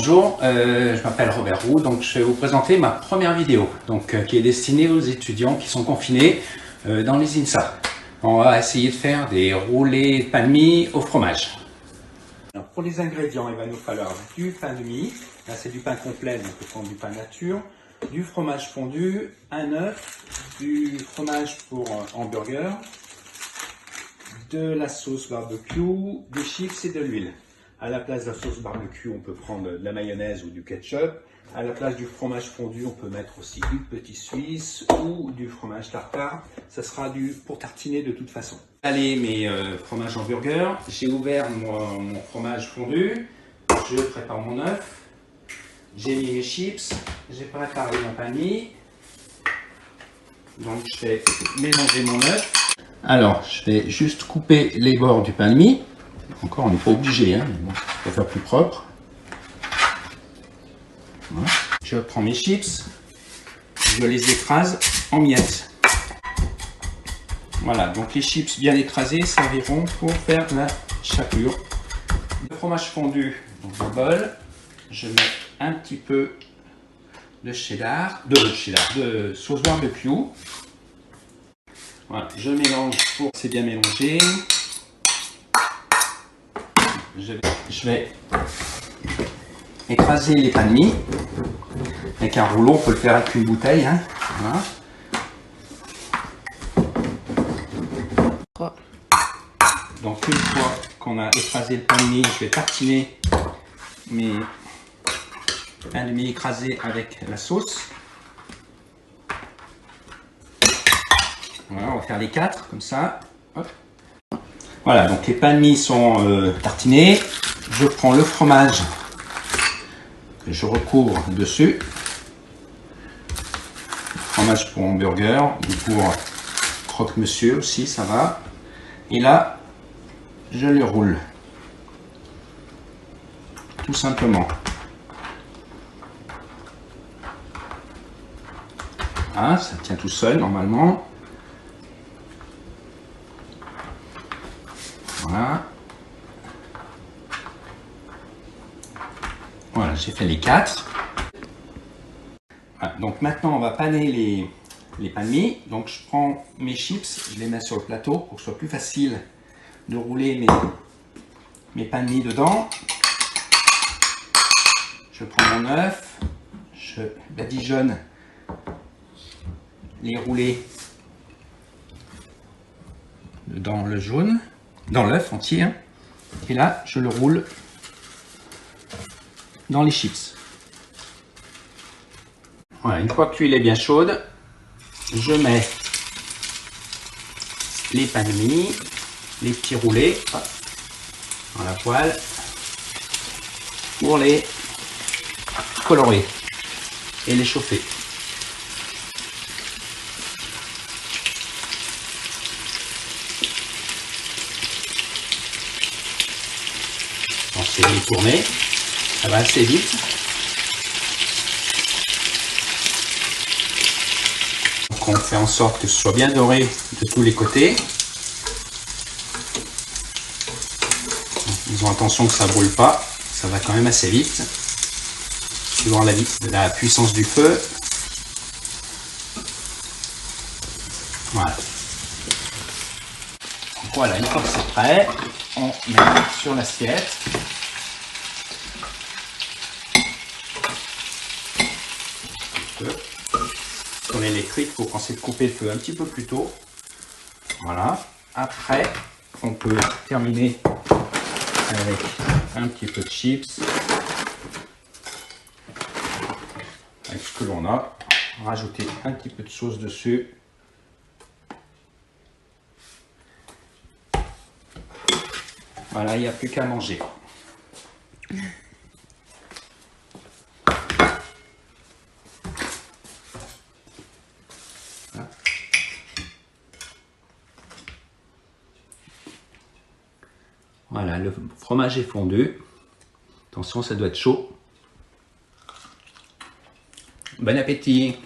Bonjour, je m'appelle Robert Roux, donc je vais vous présenter ma première vidéo qui est destinée aux étudiants qui sont confinés dans les INSA. On va essayer de faire des roulés de pain de mie au fromage. Alors, pour les ingrédients, il va nous falloir du pain de mie, là c'est du pain complet, donc on peut prendre du pain nature, du fromage fondu, un œuf, du fromage pour hamburger, de la sauce barbecue, des chips et de l'huile. À la place de la sauce barbecue, on peut prendre de la mayonnaise ou du ketchup. À la place du fromage fondu, on peut mettre aussi du petit suisse ou du fromage tartare. Ça sera pour tartiner de toute façon. Allez, mes fromages hamburger. J'ai ouvert mon fromage fondu. Je prépare mon œuf. J'ai mis mes chips. J'ai préparé mon pain de mie. Donc, je vais mélanger mon œuf. Alors, je vais juste couper les bords du pain de mie. Encore, on n'est pas obligé, hein, mais bon, pour faire plus propre. Voilà. Je prends mes chips, je les écrase en miettes. Voilà, donc les chips bien écrasés serviront pour faire la chapelure. Le fromage fondu dans un bol, je mets un petit peu de de sauce barbecue. Voilà, je mélange pour que c'est bien mélangé. Je vais écraser les pains de mie. Avec un rouleau, on peut le faire avec une bouteille. Hein. Voilà. Donc une fois qu'on a écrasé le pain de mie, je vais tartiner mes pains de mie écrasés avec la sauce. Voilà, on va faire les 4 comme ça. Hop. Voilà, donc les pains de mie sont tartinés. Je prends le fromage que je recouvre dessus. Fromage pour hamburger ou pour croque-monsieur aussi, ça va. Et là, je le roule. Tout simplement. Ah, ça tient tout seul normalement. Voilà. Voilà, j'ai fait les 4. Voilà, donc maintenant, on va paner les pains de mie. Donc je prends mes chips, je les mets sur le plateau pour que ce soit plus facile de rouler mes pains de mie dedans. Je prends mon œuf, je badigeonne les roulés dans le jaune, dans l'œuf entier. Hein. Et là, je le roule dans les chips. Voilà, une fois que l'huile est bien chaude, je mets les pains de mie, les petits roulés dans la poêle pour les colorer et les chauffer. On sait les tourner, ça va assez vite. Donc on fait en sorte que ce soit bien doré de tous les côtés. Faisons attention que ça ne brûle pas, ça va quand même assez vite. Suivant la puissance du feu. Voilà. Donc voilà, une fois que c'est prêt, on met sur l'assiette. Sur l'électrique, il faut penser de couper le feu un petit peu plus tôt. Voilà. Après, on peut terminer avec un petit peu de chips. Avec ce que l'on a. Rajouter un petit peu de sauce dessus. Voilà, il n'y a plus qu'à manger. Voilà, le fromage est fondu. Attention, ça doit être chaud. Bon appétit!